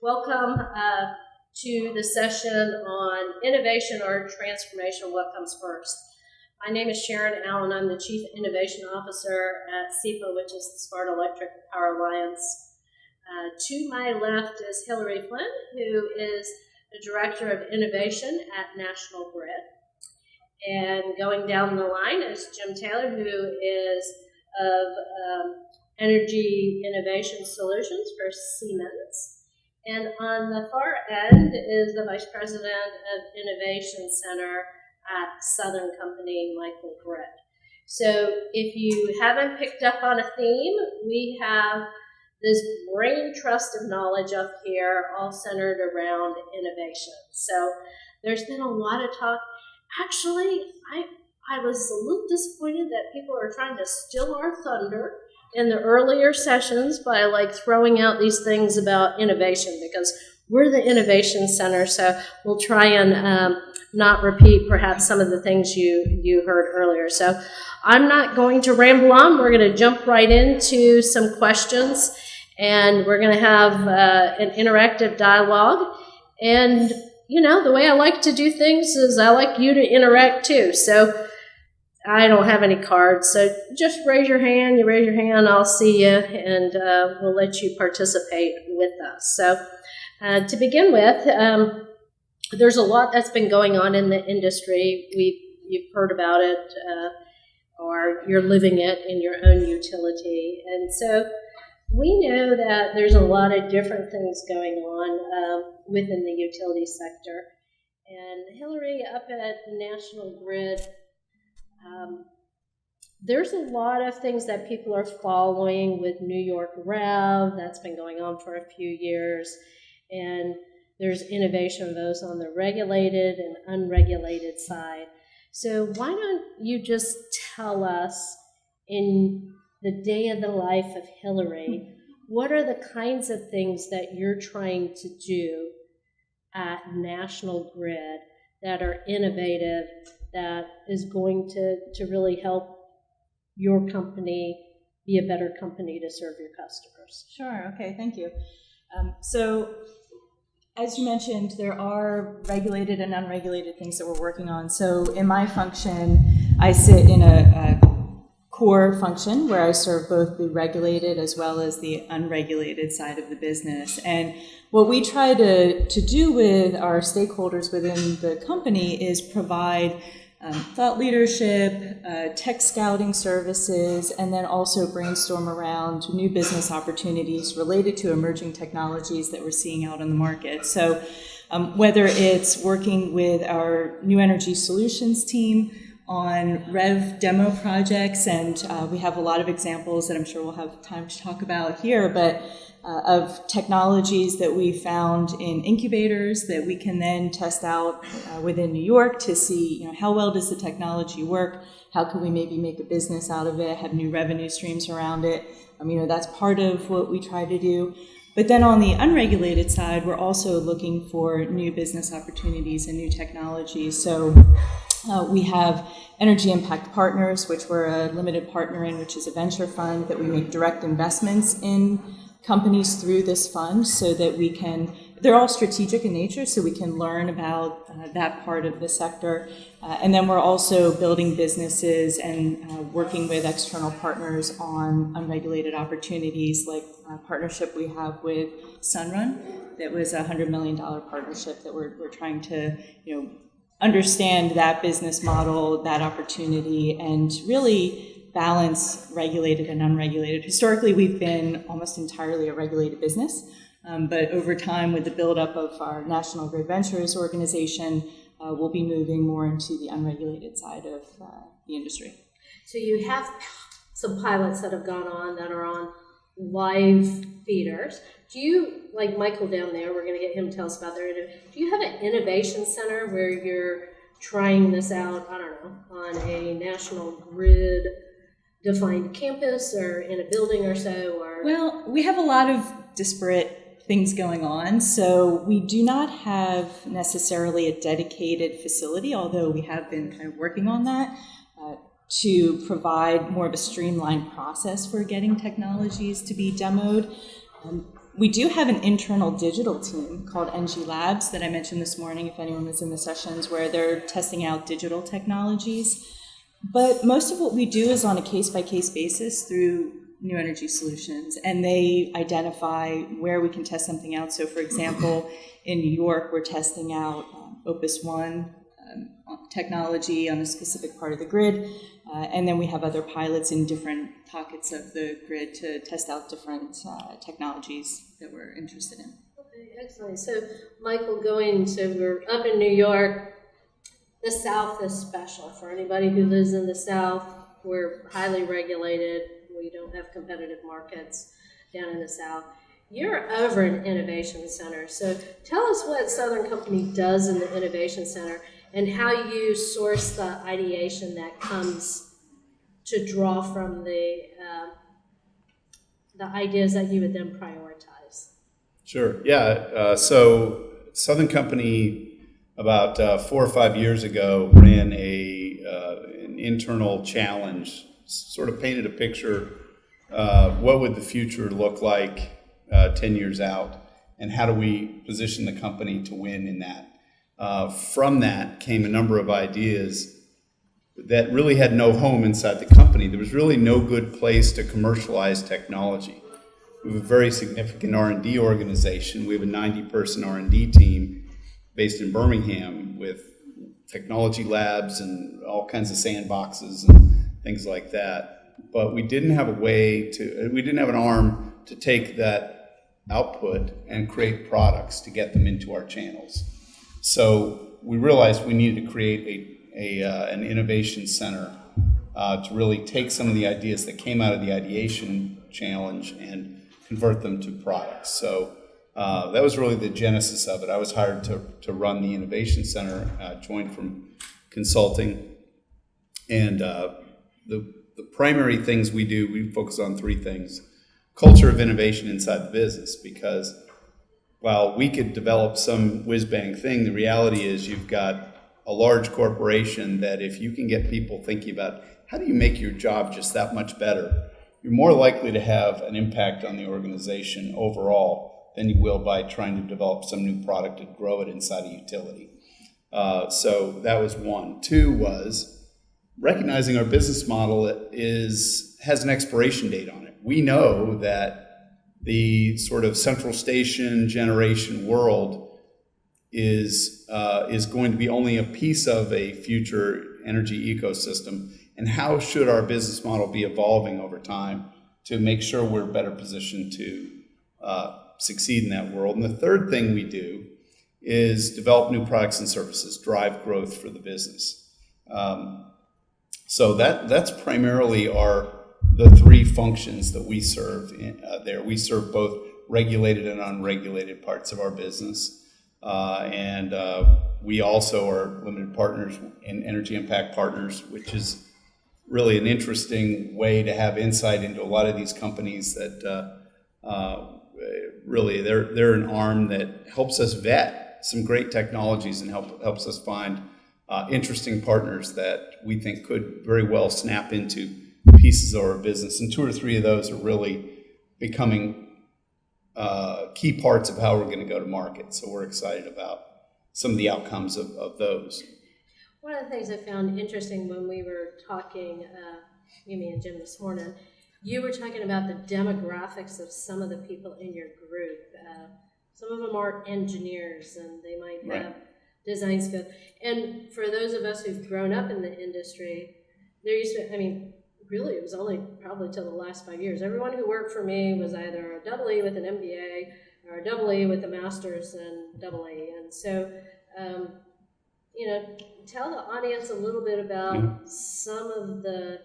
Welcome to the session on innovation or transformation, what comes first. My name is Sharon, Allan. I'm the Chief Innovation Officer at SEPA, which is the Smart Electric Power Alliance. To my left is Hilary, Flynn, who is the Director of Innovation at National Grid. And going down the line is Jim Taylor, who is of Energy Innovation Solutions for Siemens. And on the far end is the Vice President of Innovation Center at Southern Company, Michael Britt. So if you haven't picked up on a theme, we have this brain trust of knowledge up here, all centered around innovation. So there's been a lot of talk. Actually, I was a little disappointed that people are trying to steal our thunder in the earlier sessions by throwing out these things about innovation, because we're the innovation center, so we'll try and not repeat perhaps some of the things you heard earlier. So I'm not going to ramble on. We're going to jump right into some questions, and we're going to have an interactive dialogue. And you know, the way I like to do things is I like you to interact too. So I don't have any cards, so just raise your hand. You raise your hand, I'll see you, and we'll let you participate with us. So to begin with, there's a lot that's been going on in the industry. You've heard about it, or you're living it in your own utility. And so we know that there's a lot of different things going on within the utility sector. And Hilary, up at National Grid, there's a lot of things that people are following with New York Rev. That's been going on for a few years. And there's innovation both on the regulated and unregulated side. So why don't you just tell us, in the day of the life of Hilary, what are the kinds of things that you're trying to do at National Grid that are innovative, that is going to really help your company be a better company to serve your customers? Sure, okay, thank you. So as you mentioned, there are regulated and unregulated things that we're working on. So in my function, I sit in a core function where I serve both the regulated as well as the unregulated side of the business. And what we try to do with our stakeholders within the company is provide thought leadership, tech scouting services, and then also brainstorm around new business opportunities related to emerging technologies that we're seeing out on the market. So whether it's working with our new energy solutions team on REV demo projects, and we have a lot of examples that I'm sure we'll have time to talk about here, but of technologies that we found in incubators that we can then test out within New York to see, how well does the technology work? How can we maybe make a business out of it, have new revenue streams around it? That's part of what we try to do. But then on the unregulated side, we're also looking for new business opportunities and new technologies. So we have Energy Impact Partners, which we're a limited partner in, which is a venture fund that we make direct investments in companies through this fund, so that we can, they're all strategic in nature, so we can learn about that part of the sector. And then we're also building businesses and working with external partners on unregulated opportunities, like a partnership we have with Sunrun. That was a $100 million partnership that we're trying to, understand that business model, that opportunity, and really balance regulated and unregulated. Historically, we've been almost entirely a regulated business, but over time, with the buildup of our National Grid Ventures organization, we'll be moving more into the unregulated side of the industry. So you have some pilots that have gone on that are on live feeders. Do you, like Michael down there, we're going to get him to tell us about their, do you have an innovation center where you're trying this out, I don't know, on a National Grid defined campus or in a building or so? Or Well, we have a lot of disparate things going on, so we do not have necessarily a dedicated facility, although we have been kind of working on that to provide more of a streamlined process for getting technologies to be demoed. we do have an internal digital team called NG Labs that I mentioned this morning, if anyone was in the sessions, where they're testing out digital technologies. But most of what we do is on a case-by-case basis through New Energy Solutions, and they identify where we can test something out. So, for example, in New York, we're testing out Opus One technology on a specific part of the grid, and then we have other pilots in different pockets of the grid to test out different technologies that we're interested in. Okay, excellent. So, Michael, we're up in New York. The South is special. For anybody who lives in the South, we're highly regulated. We don't have competitive markets down in the South. You're over an innovation center. So tell us what Southern Company does in the innovation center and how you source the ideation that comes to draw from the ideas that you would then prioritize. Sure. Yeah. So Southern Company about 4 or 5 years ago ran an internal challenge, sort of painted a picture what would the future look like 10 years out, and how do we position the company to win in that. From that came a number of ideas that really had no home inside the company. There was really no good place to commercialize technology. We have a very significant R&D organization. We have a 90-person R&D team based in Birmingham with technology labs and all kinds of sandboxes and things like that. But we didn't have an arm to take that output and create products to get them into our channels. So we realized we needed to create an innovation center to really take some of the ideas that came out of the ideation challenge and convert them to products. So that was really the genesis of it. I was hired to run the innovation center, joined from consulting, and the primary things we do, we focus on 3 things. Culture of innovation inside the business, because while we could develop some whiz-bang thing, the reality is you've got a large corporation that if you can get people thinking about how do you make your job just that much better, you're more likely to have an impact on the organization overall than you will by trying to develop some new product and grow it inside a utility. So that was 1. 2 was recognizing our business model has an expiration date on it. We know that the sort of central station generation world is going to be only a piece of a future energy ecosystem, and how should our business model be evolving over time to make sure we're better positioned to succeed in that world. And the third thing we do is develop new products and services, drive growth for the business. So that's primarily the 3 functions that we serve there. We serve both regulated and unregulated parts of our business. And we also are limited partners in Energy Impact Partners, which is really an interesting way to have insight into a lot of these companies that really they're an arm that helps us vet some great technologies and helps us find interesting partners that we think could very well snap into pieces of our business. And 2 or 3 of those are really becoming key parts of how we're going to go to market. So we're excited about some of the outcomes of those. One of the things I found interesting when we were talking, me and Jim this morning, you were talking about the demographics of some of the people in your group. Some of them aren't engineers, and they might have design skills. And for those of us who've grown up in the industry, there used to, really, it was only probably till the last 5 years. Everyone who worked for me was either a double E with an MBA or a double E with a master's and double E. And so, tell the audience a little bit about some of the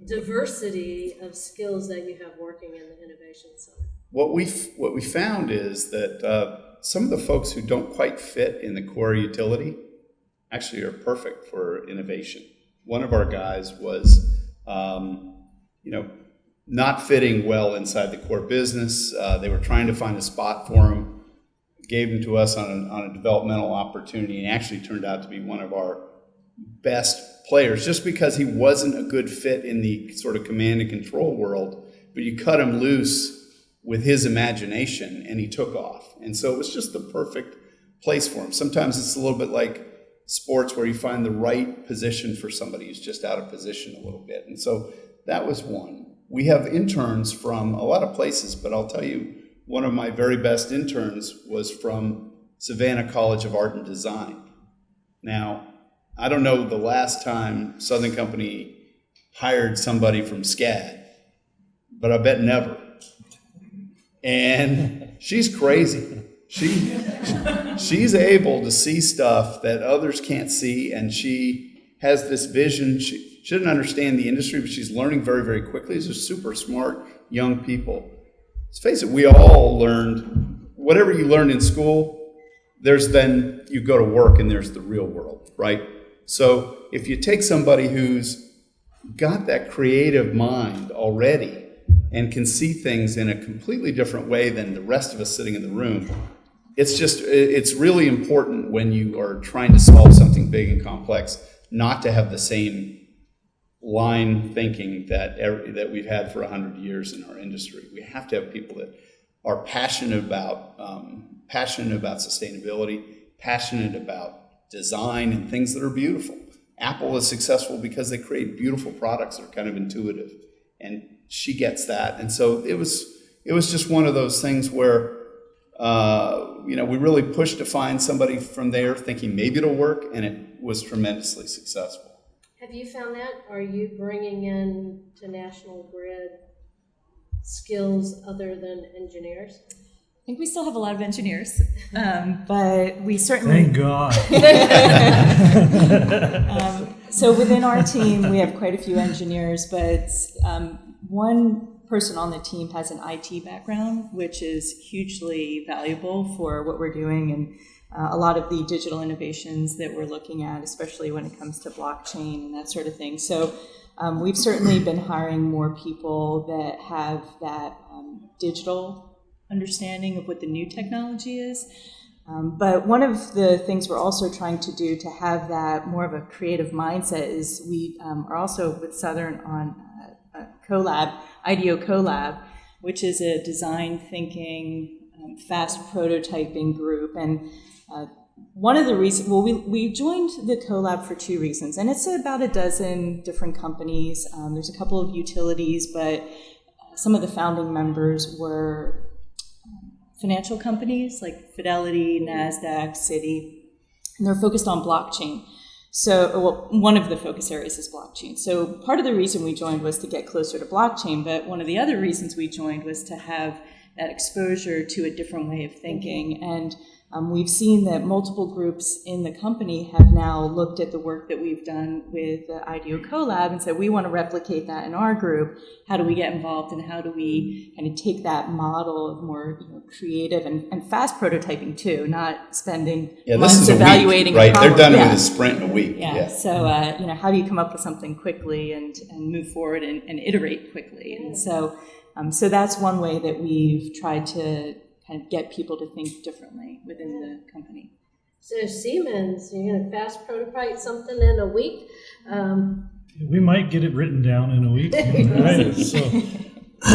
diversity of skills that you have working in the Innovation Center. What we found is that some of the folks who don't quite fit in the core utility actually are perfect for innovation. One of our guys was, not fitting well inside the core business. They were trying to find a spot for him, gave him to us on a developmental opportunity, and actually turned out to be one of our best players, just because he wasn't a good fit in the sort of command and control world. But you cut him loose with his imagination, and he took off. And so it was just the perfect place for him. Sometimes it's a little bit like sports where you find the right position for somebody who's just out of position a little bit. And so that was one. We have interns from a lot of places, but I'll tell you, one of my very best interns was from Savannah College of Art and Design. Now, I don't know the last time Southern Company hired somebody from SCAD, but I bet never. And she's crazy. She's able to see stuff that others can't see, and she has this vision. She didn't understand the industry, but she's learning very, very quickly. These are super smart young people. Let's face it, we all learned, whatever you learned in school, then you go to work and there's the real world, right? So if you take somebody who's got that creative mind already and can see things in a completely different way than the rest of us sitting in the room, it's really important when you are trying to solve something big and complex not to have the same line thinking that we've had for 100 years in our industry. We have to have people that are passionate about sustainability, passionate about design and things that are beautiful. Apple is successful because they create beautiful products that are kind of intuitive, and she gets that. And so it was just one of those things where we really pushed to find somebody from there, thinking maybe it'll work, and it was tremendously successful. Have you found that? Are you bringing in to National Grid skills other than engineers? I think we still have a lot of engineers, but we certainly... Thank God. So within our team, we have quite a few engineers, but one person on the team has an IT background, which is hugely valuable for what we're doing and a lot of the digital innovations that we're looking at, especially when it comes to blockchain and that sort of thing. So we've certainly been hiring more people that have that digital understanding of what the new technology is. But one of the things we're also trying to do to have that more of a creative mindset is we are also with Southern on a collab, IDEO Collab, which is a design thinking, fast prototyping group. And one of the reasons, we joined the collab for two reasons, and it's about a dozen different companies. There's a couple of utilities, but some of the founding members were financial companies like Fidelity, NASDAQ, Citi, and they're focused on blockchain. So, one of the focus areas is blockchain. So part of the reason we joined was to get closer to blockchain, but one of the other reasons we joined was to have that exposure to a different way of thinking. And we've seen that multiple groups in the company have now looked at the work that we've done with the IDEO Collab and said, we want to replicate that in our group. How do we get involved, and how do we kind of take that model of more creative and fast prototyping too, not spending months evaluating right? a problem. They're done with a sprint in a week. Yeah. So how do you come up with something quickly and move forward and iterate quickly? And so that's one way that we've tried to kind of get people to think differently within the company. So Siemens, you're going to fast prototype something in a week? We might get it written down in a week. Right?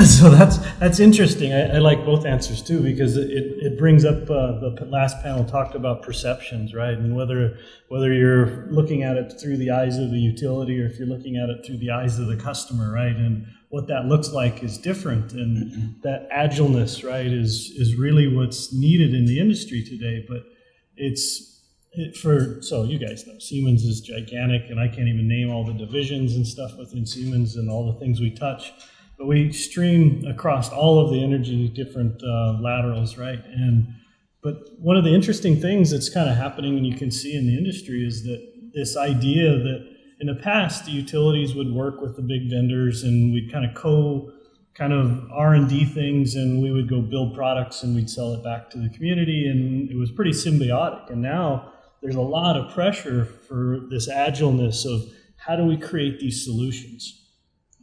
So that's interesting. I like both answers too, because it brings up the last panel talked about perceptions, right? And whether you're looking at it through the eyes of the utility or if you're looking at it through the eyes of the customer, right? And what that looks like is different, and that agileness, right, is really what's needed in the industry today. But so you guys know Siemens is gigantic, and I can't even name all the divisions and stuff within Siemens and all the things we touch. But we stream across all of the energy different laterals, right? But one of the interesting things that's kind of happening, and you can see in the industry, is that this idea that in the past, the utilities would work with the big vendors, and we'd kind of R&D things, and we would go build products and we'd sell it back to the community, and it was pretty symbiotic. And now there's a lot of pressure for this agileness of how do we create these solutions?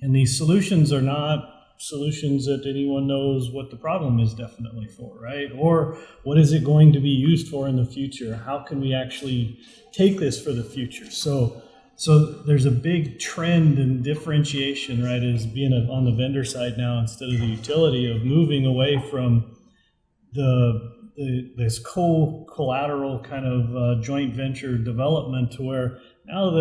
And these solutions are not solutions that anyone knows what the problem is definitely for, right? Or what is it going to be used for in the future? How can we actually take this for the future? So So there's a big trend and differentiation, right, as being on the vendor side now instead of the utility, of moving away from this collateral kind of joint venture development to where now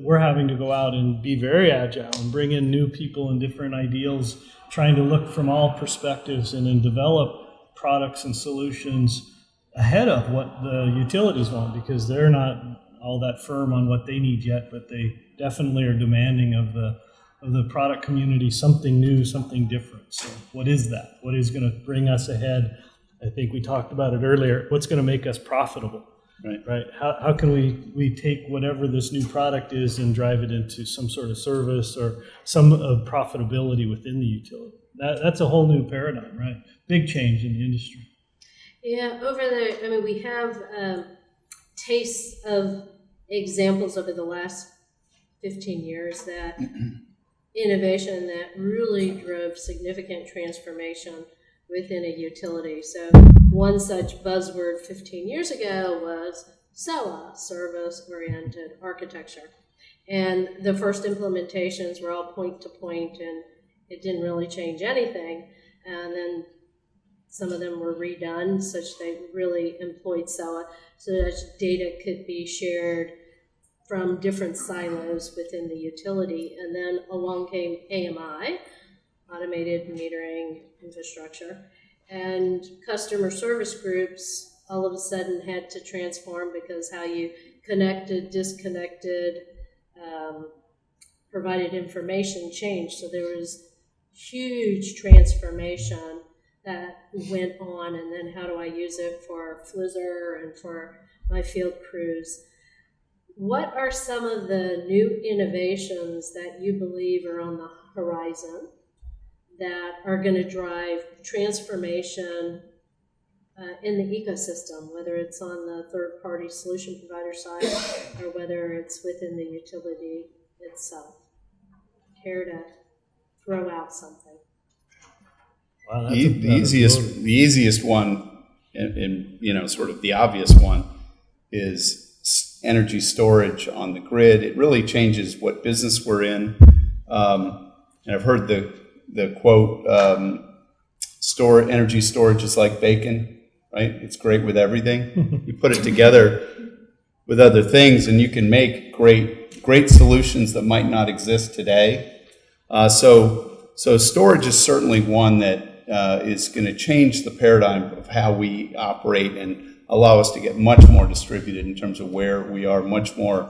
we're having to go out and be very agile and bring in new people and different ideals, trying to look from all perspectives and then develop products and solutions ahead of what the utilities want, because they're not all that firm on what they need yet, but they definitely are demanding of the product community something new, something different. So what is that? What is going to bring us ahead? I think we talked about it earlier. What's going to make us profitable? Right? How can we take whatever this new product is and drive it into some sort of service or some profitability within the utility? That's a whole new paradigm, right? Big change in the industry. Yeah, we have tastes of examples over the last 15 years that innovation that really drove significant transformation within a utility. So one such buzzword 15 years ago was SOA, Service-Oriented Architecture. And the first implementations were all point-to-point, and it didn't really change anything. And then some of them were redone, such they really employed SOA, so that data could be shared from different silos within the utility. And then along came AMI, Automated Metering Infrastructure, and customer service groups all of a sudden had to transform because how you connected, disconnected, provided information changed. So there was huge transformation that went on, and then how do I use it for Flizzr and for my field crews? What are some of the new innovations that you believe are on the horizon that are going to drive transformation in the ecosystem, whether it's on the third-party solution provider side or whether it's within the utility itself? Care to throw out something? Wow, the easiest one, and sort of the obvious one, is energy storage on the grid. It really changes what business we're in. And I've heard the quote, energy storage is like bacon, right? It's great with everything. You put it together with other things and you can make great solutions that might not exist today. So storage is certainly one that is going to change the paradigm of how we operate and allow us to get much more distributed in terms of where we are, much more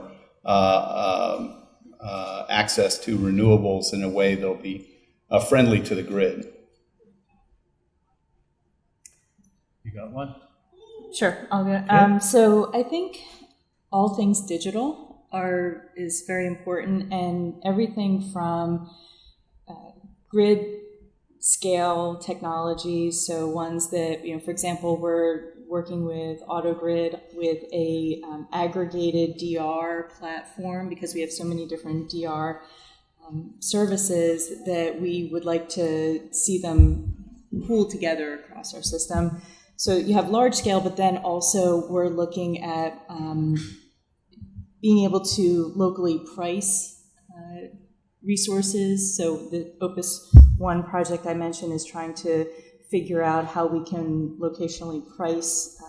access to renewables in a way that'll be friendly to the grid. You got one? Sure, I'll go. So I think all things digital is very important, and everything from grid scale technologies, so ones that, for example, we're working with AutoGrid with a aggregated DR platform because we have so many different DR services that we would like to see them pooled together across our system. So you have large scale, but then also we're looking at being able to locally price resources. So the Opus One project I mentioned is trying to figure out how we can locationally price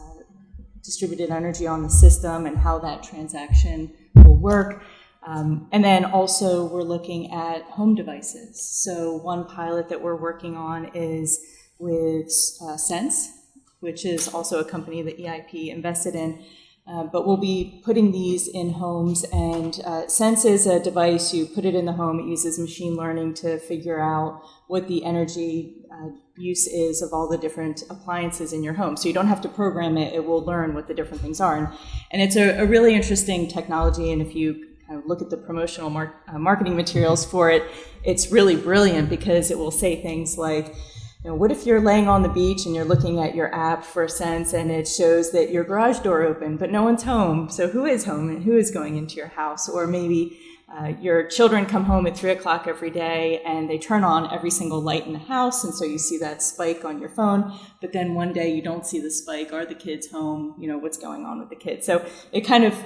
distributed energy on the system and how that transaction will work. And then also we're looking at home devices. So one pilot that we're working on is with Sense, which is also a company that EIP invested in. But we'll be putting these in homes, and Sense is a device, you put it in the home, it uses machine learning to figure out what the energy use is of all the different appliances in your home. So you don't have to program it, it will learn what the different things are. And it's a really interesting technology, and if you kind of look at the promotional marketing materials for it, it's really brilliant because it will say things like, what if you're laying on the beach and you're looking at your app for Sense and it shows that your garage door opened, but no one's home. So who is home and who is going into your house? Or maybe your children come home at 3 o'clock every day and they turn on every single light in the house. And so you see that spike on your phone, but then one day you don't see the spike. Are the kids home? What's going on with the kids? So it kind of,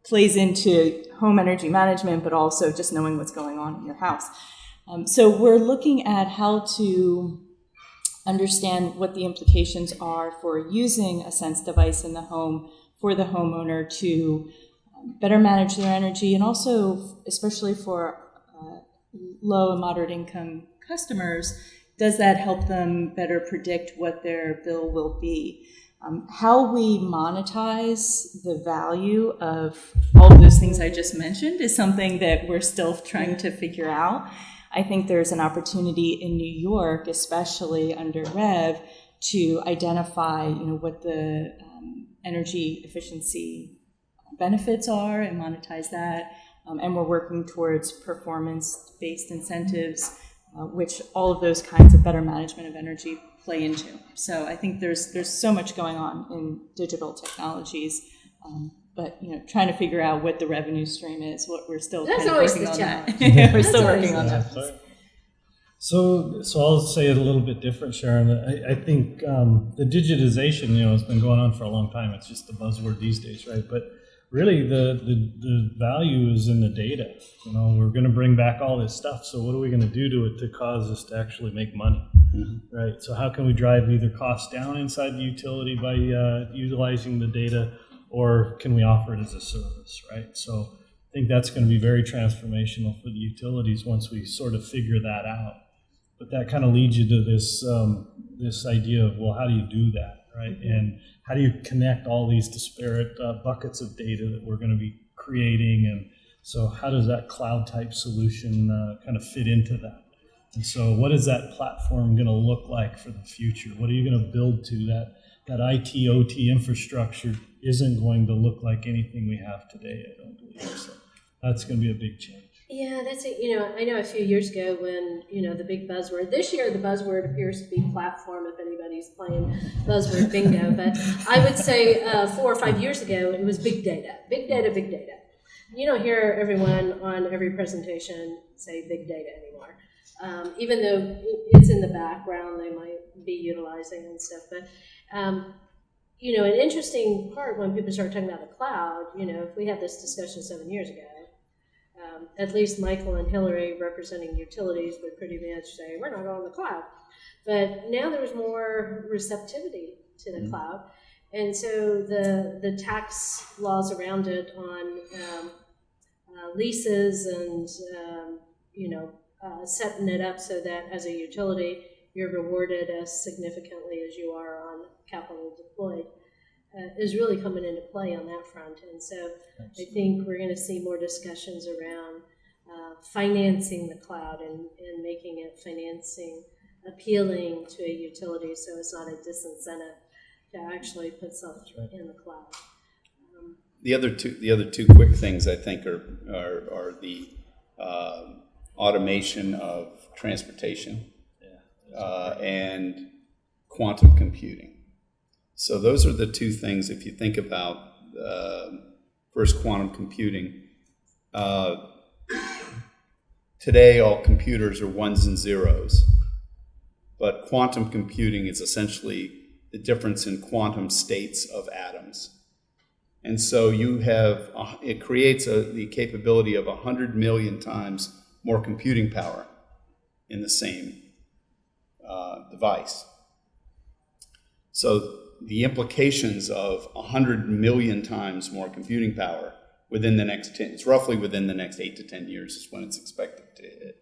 plays into home energy management, but also just knowing what's going on in your house. So we're looking at how to understand what the implications are for using a sense device in the home for the homeowner to better manage their energy, and also, especially for low and moderate income customers, does that help them better predict what their bill will be? How we monetize the value of all of those things I just mentioned is something that we're still trying to figure out. I think there's an opportunity in New York, especially under REV, to identify, what the energy efficiency benefits are and monetize that. And we're working towards performance-based incentives, which all of those kinds of better management of energy play into. So I think there's so much going on in digital technologies, but trying to figure out what the revenue stream is, what we're still That's kind of always working the on challenge. that. We're still working on that. So I'll say it a little bit different, Sharon. I think the digitization, has been going on for a long time. It's just the buzzword these days, right? But really, the value is in the data. We're going to bring back all this stuff. So what are we going to do to it to cause us to actually make money, right? So how can we drive either costs down inside the utility by utilizing the data, or can we offer it as a service, right? So I think that's going to be very transformational for the utilities once we sort of figure that out. But that kind of leads you to this idea of, well, how do you do that, right? And how do you connect all these disparate buckets of data that we're going to be creating? And so how does that cloud type solution kind of fit into that? And so what is that platform going to look like for the future? What are you going to build to? That IT, OT infrastructure isn't going to look like anything we have today, I don't believe. So that's going to be a big change. Yeah, that's it. I know a few years ago when, the big buzzword, this year the buzzword appears to be platform, if anybody's playing buzzword bingo, but I would say 4 or 5 years ago, it was big data, big data, big data. You don't hear everyone on every presentation say big data anymore, even though it's in the background, they might be utilizing and stuff. But, an interesting part when people start talking about the cloud, if we had this discussion 7 years ago, at least Michael and Hilary, representing utilities, would pretty much say, we're not on the cloud. But now there's more receptivity to the cloud. And so the tax laws around it on leases and, setting it up so that as a utility, you're rewarded as significantly as you are on capital deployed. Is really coming into play on that front. And so I think we're going to see more discussions around financing the cloud and making it financing appealing to a utility so it's not a disincentive to actually put something in the cloud. The other two quick things I think are the automation of transportation and quantum computing. So those are the two things, if you think about first quantum computing. Today, all computers are ones and zeros, but quantum computing is essentially the difference in quantum states of atoms. And so it creates the capability of 100 million times more computing power in the same device. So the implications of 100 million times more computing power within the next it's roughly within the next 8 to 10 years is when it's expected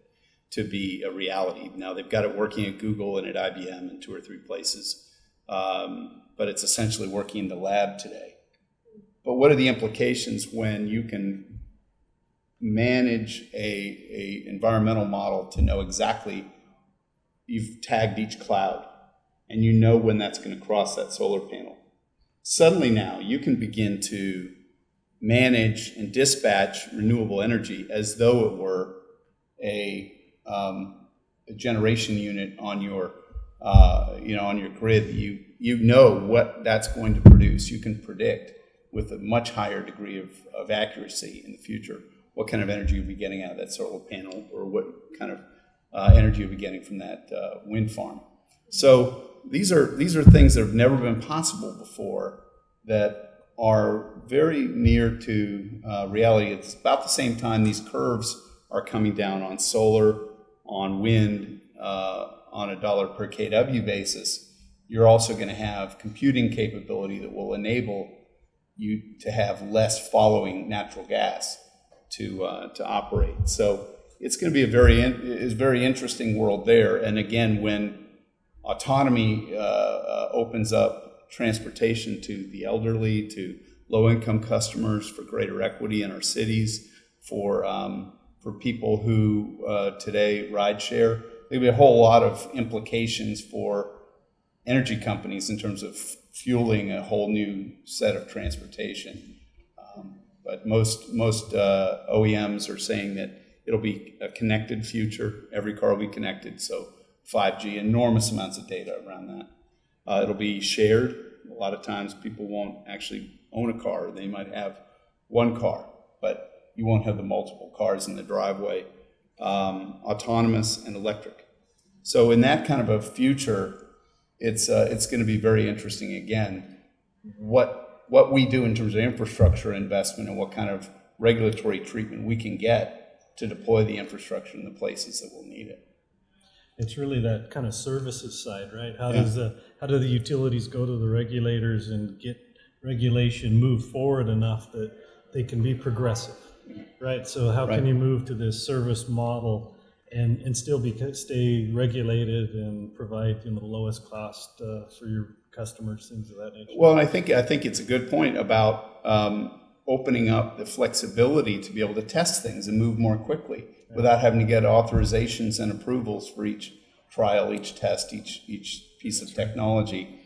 to be a reality. Now they've got it working at Google and at IBM in 2 or 3 places, but it's essentially working in the lab today. But what are the implications when you can manage a environmental model to know exactly, you've tagged each cloud, and you know when that's going to cross that solar panel? Suddenly now you can begin to manage and dispatch renewable energy as though it were a generation unit on your on your grid. You know what that's going to produce. You can predict with a much higher degree of accuracy in the future what kind of energy you'll be getting out of that solar panel, or what kind of energy you'll be getting from that wind farm. So these are things that have never been possible before that are very near to reality. It's about the same time these curves are coming down on solar, on wind, on a dollar per kW basis. You're also going to have computing capability that will enable you to have less following natural gas to operate. So it's going to be a very interesting world there. And again, when autonomy opens up transportation to the elderly, to low-income customers, for greater equity in our cities, for people who today ride share, there'll be a whole lot of implications for energy companies in terms of fueling a whole new set of transportation. But most OEMs are saying that it'll be a connected future. Every car will be connected. So 5G, enormous amounts of data around that. It'll be shared. A lot of times people won't actually own a car. They might have one car, but you won't have the multiple cars in the driveway. Autonomous and electric. So in that kind of a future, it's going to be very interesting. Again, what we do in terms of infrastructure investment and what kind of regulatory treatment we can get to deploy the infrastructure in the places that will need it. It's really that kind of services side, right? How do the utilities go to the regulators and get regulation moved forward enough that they can be progressive, right? So how can you move to this service model and still stay regulated and provide the lowest cost for your customers, things of that nature? Well, and I think it's a good point about opening up the flexibility to be able to test things and move more quickly without having to get authorizations and approvals for each trial, each test, each piece of technology.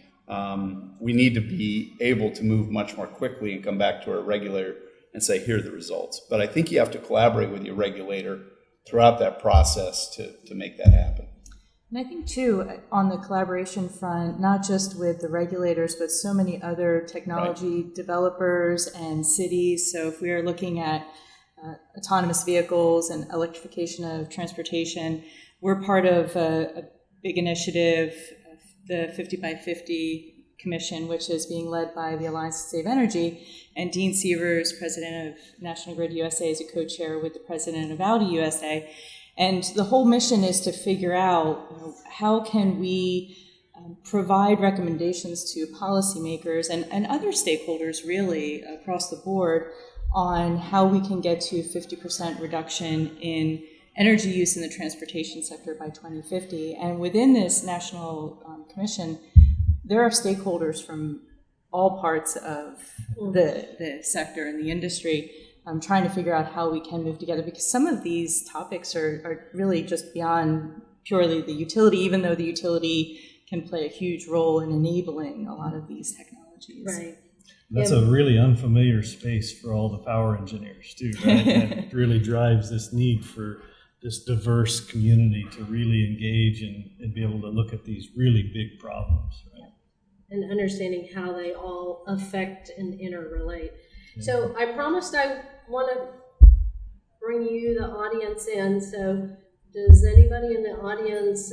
We need to be able to move much more quickly and come back to our regulator and say, here are the results. But I think you have to collaborate with your regulator throughout that process to make that happen. And I think, too, on the collaboration front, not just with the regulators, but so many other technology developers and cities. So if we are looking at autonomous vehicles and electrification of transportation, we're part of a big initiative, the 50 by 50 Commission, which is being led by the Alliance to Save Energy. And Dean Sievers, president of National Grid USA, is a co-chair with the president of Audi USA. And the whole mission is to figure out how can we provide recommendations to policymakers and other stakeholders really across the board on how we can get to 50% reduction in energy use in the transportation sector by 2050. And within this National Commission, there are stakeholders from all parts of the sector and the industry trying to figure out how we can move together, because some of these topics are really just beyond purely the utility, even though the utility can play a huge role in enabling a lot of these technologies. Right. That's a really unfamiliar space for all the power engineers too, right? That really drives this need for this diverse community to really engage and be able to look at these really big problems, right? And understanding how they all affect and interrelate. So I promised I want to bring you, the audience, in. So does anybody in the audience,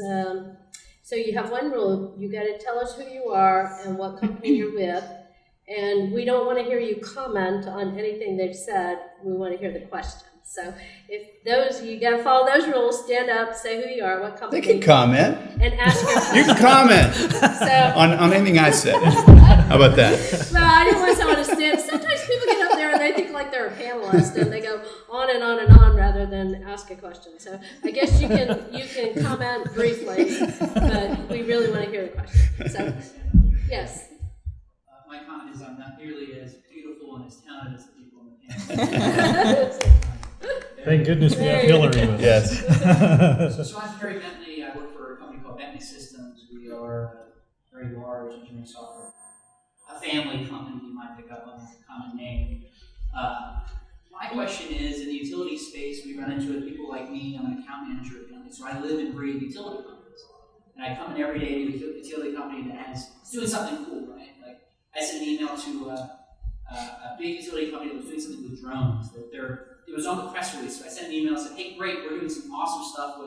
so you have one rule, you got to tell us who you are and what company you're with. And we don't want to hear you comment on anything they've said. We want to hear the question. So if you got to follow those rules, stand up, say who you are, what company. They can comment. And ask your question. You can comment So, on anything I said. How about that? Well, I didn't want someone to stand. Sometimes people get up there and they think like they're a panelist and they go on and on and on rather than ask a question. So I guess you can comment briefly, but we really want to hear the question. So, yes. My comment is I'm not nearly as beautiful and as talented as the people in the panel. Thank goodness we have Hilary with us. Yes. So I'm Harry Bentley. I work for a company called Bentley Systems. We are a very large engineering software, a family company you might pick up on a common name. My question is, in the utility space, we run into it, people like me. I'm an account manager at Bentley, so I live and breathe utility companies. And I come in every day to a utility company that is doing something cool, right? Like I sent an email to a big utility company that was doing something with drones. It was on the press release, so I sent an email and said, hey, great, we're doing some awesome stuff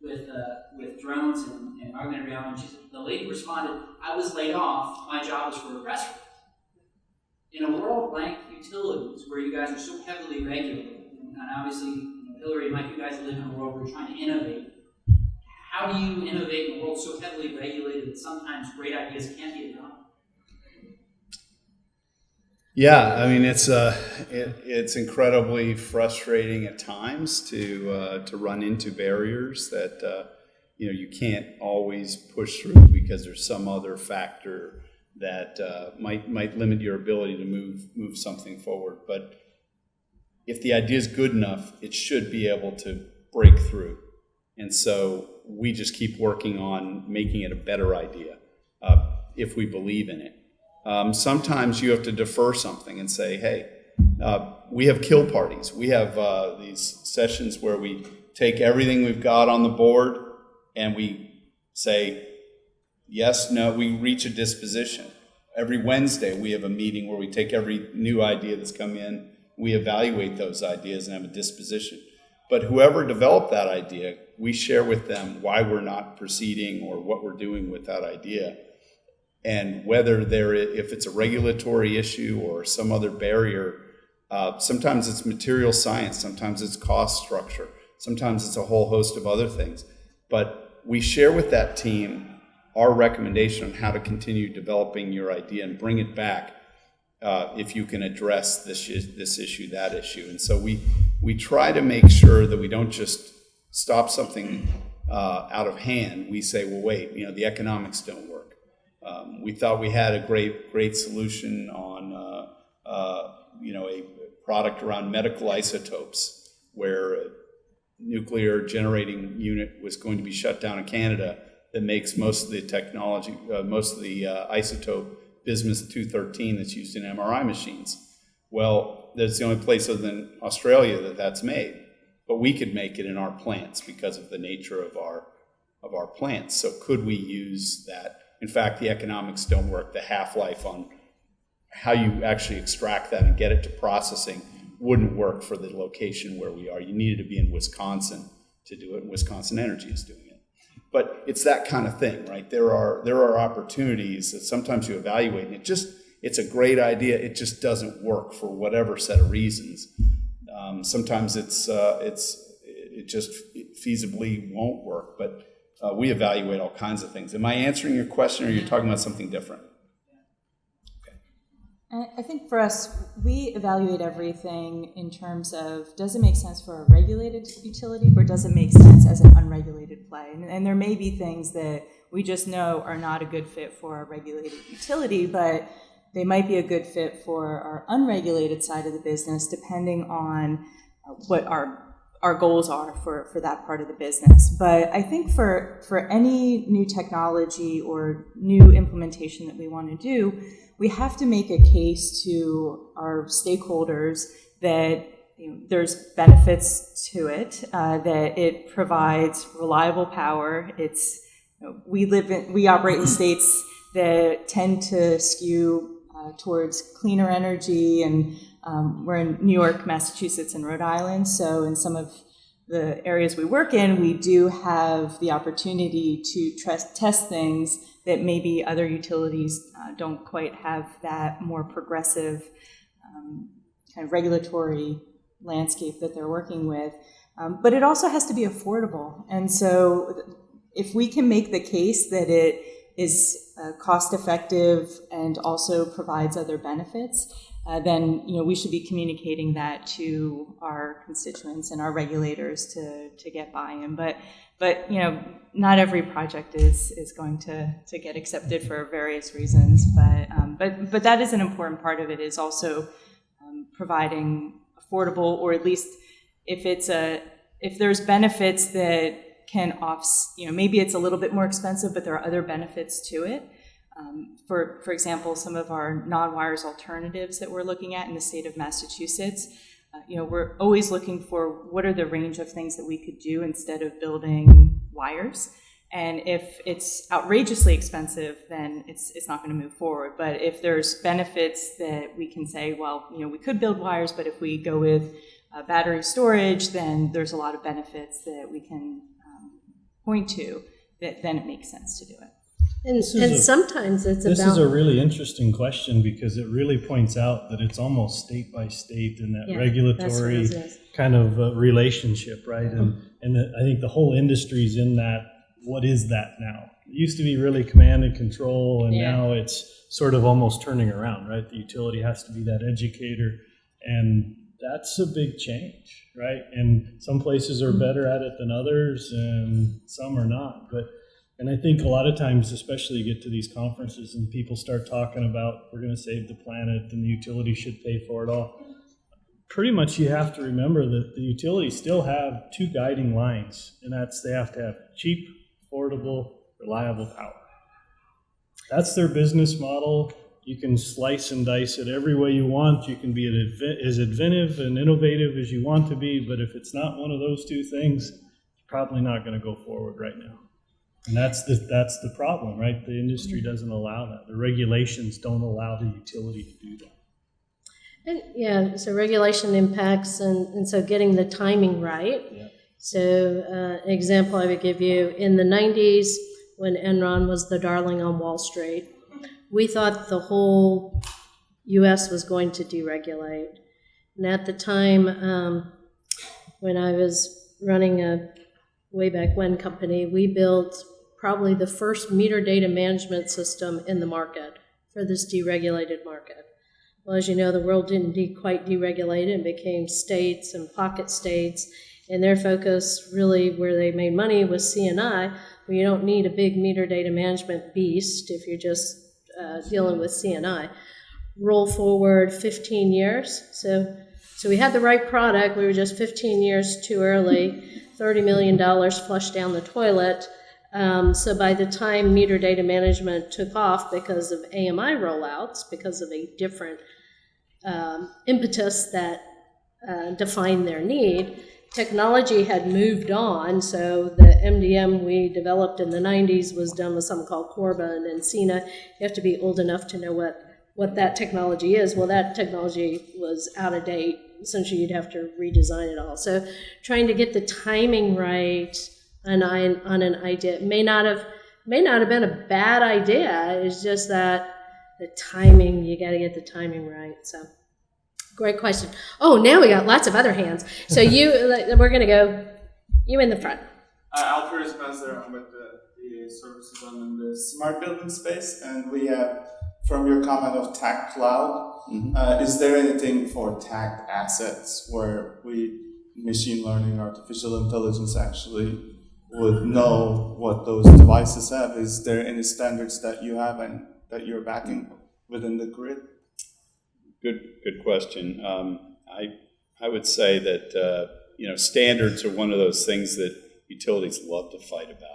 with drones and augmented reality. And the lady responded, I was laid off, my job was for a press release. in a world like utilities, where you guys are so heavily regulated, and obviously, Hilary and Mike, you guys live in a world where we're trying to innovate. How do you innovate in a world so heavily regulated that sometimes great ideas can't be adopted? Yeah, I mean it's incredibly frustrating at times to run into barriers that you can't always push through because there's some other factor that might limit your ability to move something forward. But if the idea is good enough, it should be able to break through. And so we just keep working on making it a better idea if we believe in it. Sometimes you have to defer something and say, hey, we have kill parties. We have these sessions where we take everything we've got on the board and we say, yes, no, we reach a disposition. Every Wednesday we have a meeting where we take every new idea that's come in, we evaluate those ideas and have a disposition. But whoever developed that idea, we share with them why we're not proceeding or what we're doing with that idea. And whether if it's a regulatory issue or some other barrier, sometimes it's material science, sometimes it's cost structure, sometimes it's a whole host of other things. But we share with that team our recommendation on how to continue developing your idea and bring it back if you can address this issue, that issue. And so we try to make sure that we don't just stop something out of hand. We say, well, wait, the economics don't work. We thought we had a great solution on a product around medical isotopes, where a nuclear generating unit was going to be shut down in Canada that makes most of the technology, most of the isotope bismuth-213 that's used in MRI machines. Well, that's the only place other than Australia that's made, but we could make it in our plants because of the nature of our plants. So could we use that? In fact, the economics don't work. The half-life on how you actually extract that and get it to processing wouldn't work for the location where we are. You needed to be in Wisconsin to do it, and Wisconsin Energy is doing it. But it's that kind of thing, right? There are opportunities that sometimes you evaluate, and it's a great idea. It just doesn't work for whatever set of reasons. Sometimes it just feasibly won't work, but we evaluate all kinds of things. Am I answering your question, or are you talking about something different? I think for us, we evaluate everything in terms of, does it make sense for a regulated utility, or does it make sense as an unregulated play? And there may be things that we just know are not a good fit for a regulated utility, but they might be a good fit for our unregulated side of the business, depending on what our goals are for that part of the business. But I think for any new technology or new implementation that we want to do, we have to make a case to our stakeholders that there's benefits to it, that it provides reliable power. We operate in states that tend to skew towards cleaner energy, and we're in New York, Massachusetts, and Rhode Island. So in some of the areas we work in, we do have the opportunity to test things that maybe other utilities don't quite have that more progressive kind of regulatory landscape that they're working with. But it also has to be affordable. And so if we can make the case that it is cost effective and also provides other benefits, then we should be communicating that to our constituents and our regulators to get buy-in. But not every project is going to get accepted for various reasons. But that is an important part of it, is also providing affordable, or at least if there's benefits that can maybe it's a little bit more expensive, but there are other benefits to it. For example, some of our non-wires alternatives that we're looking at in the state of Massachusetts, we're always looking for what are the range of things that we could do instead of building wires. And if it's outrageously expensive, then it's not going to move forward. But if there's benefits that we can say, well, we could build wires, but if we go with battery storage, then there's a lot of benefits that we can point to, that then it makes sense to do it. And sometimes it's This about... is a really interesting question because it really points out that it's almost state by state in that regulatory kind of relationship, right? And I think the whole industry's in that, what is that now? It used to be really command and control, and now it's sort of almost turning around, right? The utility has to be that educator, and that's a big change, right? And some places are better at it than others, and some are not. And I think a lot of times, especially you get to these conferences and people start talking about we're going to save the planet and the utility should pay for it all. Pretty much you have to remember that the utilities still have two guiding lines, and that's they have to have cheap, affordable, reliable power. That's their business model. You can slice and dice it every way you want. You can be as inventive and innovative as you want to be, but if it's not one of those two things, it's probably not going to go forward right now. And that's the problem, right? The industry doesn't allow that. The regulations don't allow the utility to do that. And so regulation impacts, and so getting the timing right. Yeah. So an example I would give you, in the 90s, when Enron was the darling on Wall Street, we thought the whole U.S. was going to deregulate. And at the time, when I was running a way back when company, we built probably the first meter data management system in the market for this deregulated market. Well, as you know, the world didn't quite deregulate it. It became states and pocket states, and their focus really where they made money was C&I, where you don't need a big meter data management beast if you're just dealing with C&I. Roll forward 15 years. So we had the right product. We were just 15 years too early. $30 million flushed down the toilet. So by the time meter data management took off because of AMI rollouts, because of a different impetus that defined their need, technology had moved on. So the MDM we developed in the 90s was done with something called Corba and Encina. You have to be old enough to know what that technology is. Well, that technology was out of date. Essentially, you'd have to redesign it all. So trying to get the timing right on an idea may not have been a bad idea. It's just that the timing, you got to get the timing right. So great question. Oh, now we got lots of other hands. So we're going to go, you in the front. Alfred Spencer, I'm with the services on the smart building space, and we have, from your comment of tech cloud, is there anything for tech assets where machine learning, artificial intelligence actually would know what those devices have? Is there any standards that you have and that you're backing within the grid? Good question. I would say that standards are one of those things that utilities love to fight about.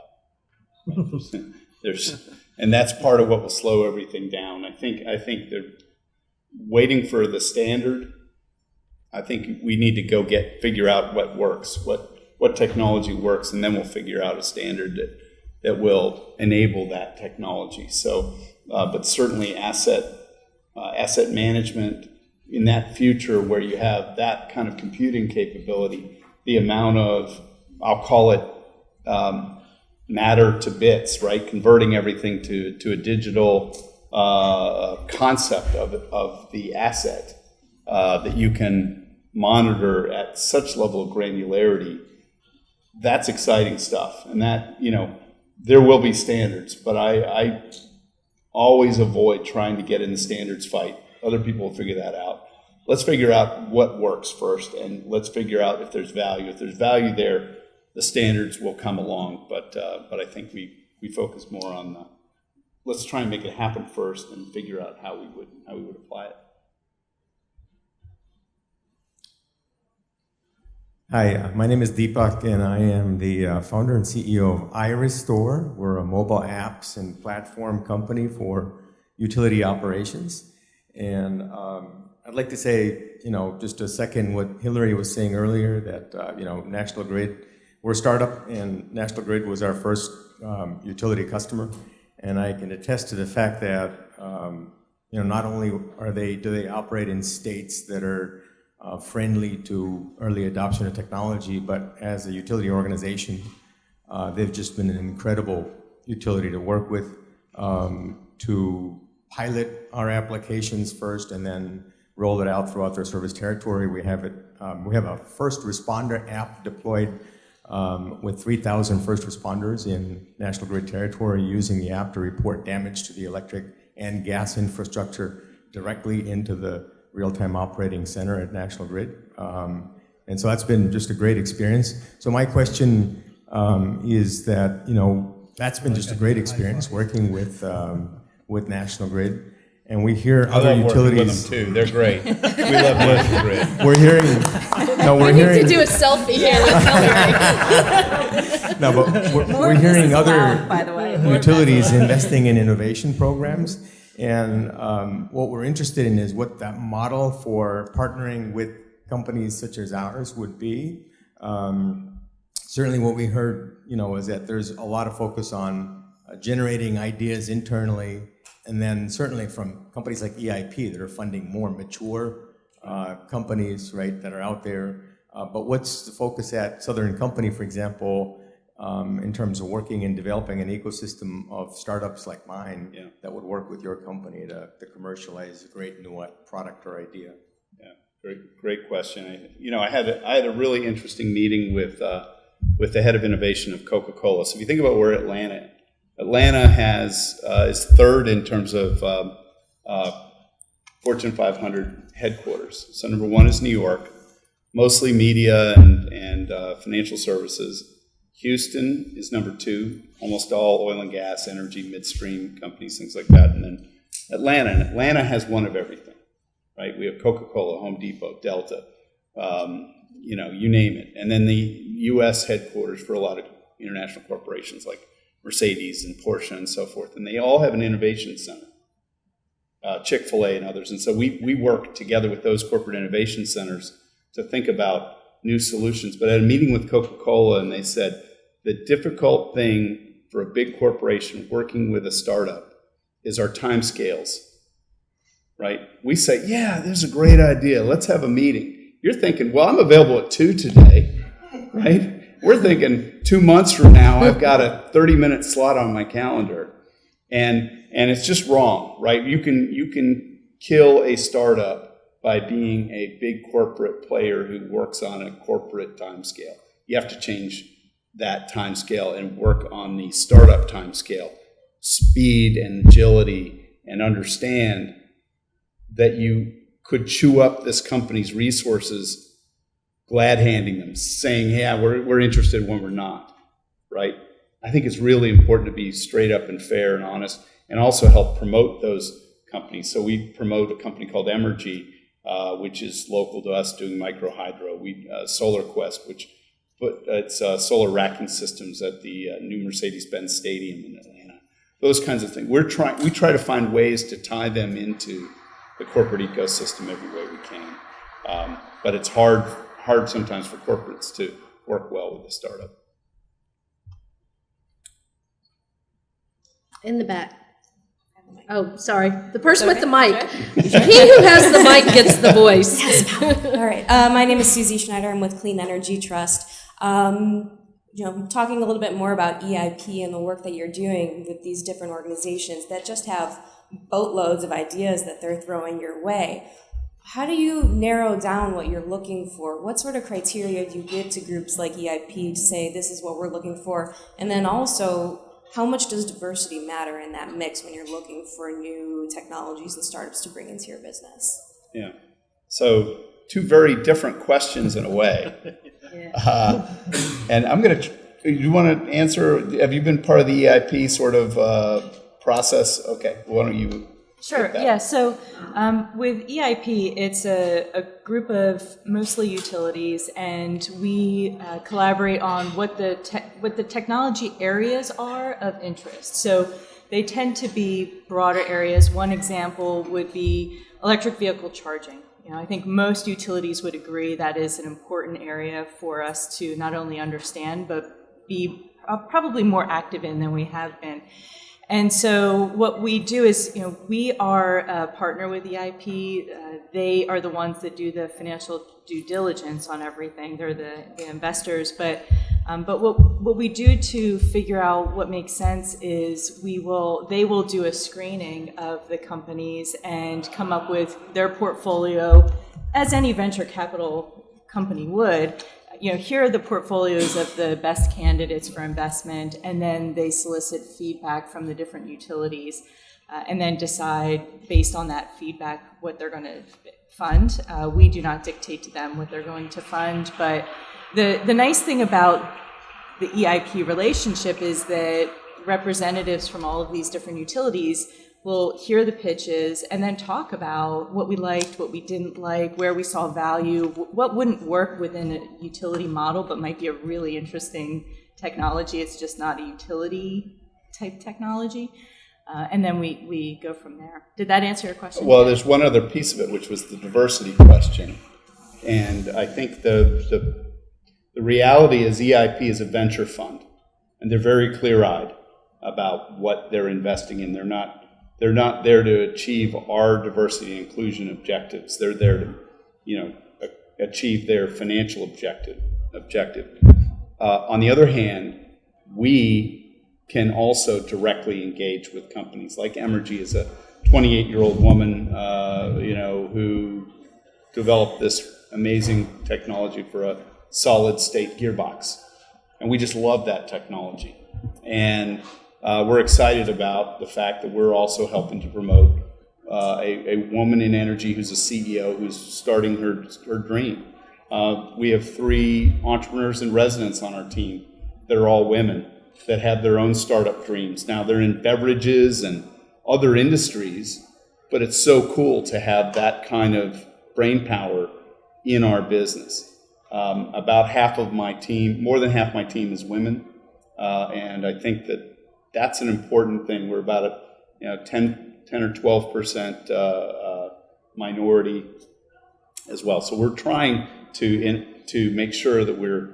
And that's part of what will slow everything down. I think they're waiting for the standard. I think we need to figure out what works, what technology works, and then we'll figure out a standard that will enable that technology. So, but certainly asset management in that future where you have that kind of computing capability, the amount of, I'll call it matter to bits, right? Converting everything to a digital concept of the asset that you can monitor at such level of granularity. That's exciting stuff. And that, there will be standards, but I always avoid trying to get in the standards fight. Other people will figure that out. Let's figure out what works first, and let's figure out if there's value. If there's value there, the standards will come along. But I think we focus more on let's try and make it happen first, and figure out how we would apply it. Hi, my name is Deepak, and I am the founder and CEO of Iris Store. We're a mobile apps and platform company for utility operations. And I'd like to say, just a second what Hilary was saying earlier, that, National Grid, we're a startup, and National Grid was our first utility customer. And I can attest to the fact that, not only do they operate in states that are friendly to early adoption of technology, but as a utility organization, they've just been an incredible utility to work with. to pilot our applications first and then roll it out throughout their service territory. We have a first responder app deployed with 3,000 first responders in National Grid territory using the app to report damage to the electric and gas infrastructure directly into the real-time operating center at National Grid. And so that's been just a great experience. So my question is that, that's been just a great experience working with National Grid. And we hear other utilities. Working with them too. They're great. We love National Grid. We're hearing. No, we're hearing. To do a selfie here with Hilary. No, but we're hearing other by the way. utilities investing in innovation programs. And what we're interested in is what that model for partnering with companies such as ours would be. Certainly what we heard, is that there's a lot of focus on generating ideas internally, and then certainly from companies like EIP that are funding more mature companies, right, that are out there. But what's the focus at Southern Company, for example, in terms of working and developing an ecosystem of startups like mine that would work with your company to commercialize a great new product or idea? Yeah, great question. I had a really interesting meeting with the head of innovation of CocaCola. So if you think about where Atlanta is third in terms of Fortune 500 headquarters. So number one is New York, mostly media and financial services. Houston is number two, almost all oil and gas, energy, midstream companies, things like that. And then Atlanta. And Atlanta has one of everything, right? We have Coca-Cola, Home Depot, Delta, you name it. And then the U.S. headquarters for a lot of international corporations like Mercedes and Porsche and so forth. And they all have an innovation center, Chick-fil-A and others. And so we work together with those corporate innovation centers to think about new solutions. But I had a meeting with Coca-Cola, and they said the difficult thing for a big corporation working with a startup is our time scales, right? We say, yeah, there's a great idea. Let's have a meeting. You're thinking, well, I'm available at 2 today, right? We're thinking 2 months from now, I've got a 30-minute slot on my calendar. And it's just wrong, right? You can kill a startup by being a big corporate player who works on a corporate time scale. You have to change that time scale and work on the startup time scale, speed and agility, and understand that you could chew up this company's resources, glad-handing them, saying, yeah, we're interested when we're not, right? I think it's really important to be straight up and fair and honest, and also help promote those companies. So we promote a company called Emergy, which is local to us, doing micro hydro. SolarQuest, which it's solar racking systems at the new Mercedes-Benz Stadium in Atlanta. Those kinds of things. We try to find ways to tie them into the corporate ecosystem every way we can. But it's hard sometimes for corporates to work well with a startup. In the back. Oh, sorry. The person with the mic. He who has the mic gets the voice. All right. My name is Susie Schneider. I'm with Clean Energy Trust. Talking a little bit more about EIP and the work that you're doing with these different organizations that just have boatloads of ideas that they're throwing your way. How do you narrow down what you're looking for? What sort of criteria do you give to groups like EIP to say this is what we're looking for? And then also, how much does diversity matter in that mix when you're looking for new technologies and startups to bring into your business? Yeah. So 2 very different questions in a way. And I'm going to, you want to answer, have you been part of the EIP sort of process? Okay, why don't you? Sure, yeah. So with EIP, it's a group of mostly utilities, and we collaborate on what the technology areas are of interest. So they tend to be broader areas. One example would be electric vehicle charging. I think most utilities would agree that is an important area for us to not only understand, but be probably more active in than we have been. And so what we do is, we are a partner with EIP. They are the ones that do the financial due diligence on everything. They're the investors, but But what we do to figure out what makes sense is they will do a screening of the companies and come up with their portfolio, as any venture capital company would. Here are the portfolios of the best candidates for investment, and then they solicit feedback from the different utilities, and then decide based on that feedback what they're going to fund. We do not dictate to them what they're going to fund, but the nice thing about the EIP relationship is that representatives from all of these different utilities will hear the pitches and then talk about what we liked, what we didn't like, where we saw value, what wouldn't work within a utility model but might be a really interesting technology. It's just not a utility type technology. And then we go from there. Did that answer your question? Well, there's one other piece of it, which was the diversity question. And I think the reality is EIP is a venture fund, and they're very clear-eyed about what they're investing in. They're not there to achieve our diversity and inclusion objectives. They're there to, achieve their financial objective. On the other hand, we can also directly engage with companies. Like Emergy is a 28-year-old woman, who developed this amazing technology for a solid-state gearbox, and we just love that technology. And we're excited about the fact that we're also helping to promote a woman in energy who's a CEO who's starting her dream. We have 3 entrepreneurs in residence on our team that are all women that have their own startup dreams. Now they're in beverages and other industries, but it's so cool to have that kind of brain power in our business. About half of my team, more than half my team is women, and I think that's an important thing. We're about 10 or 12% minority as well. So we're trying to make sure that we're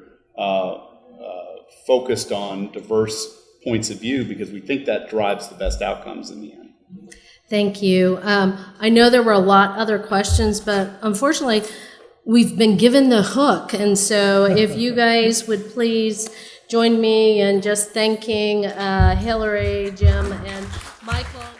focused on diverse points of view, because we think that drives the best outcomes in the end. Thank you. I know there were a lot other questions, but unfortunately, we've been given the hook. And so if you guys would please join me in just thanking Hilary, Jim, and Michael.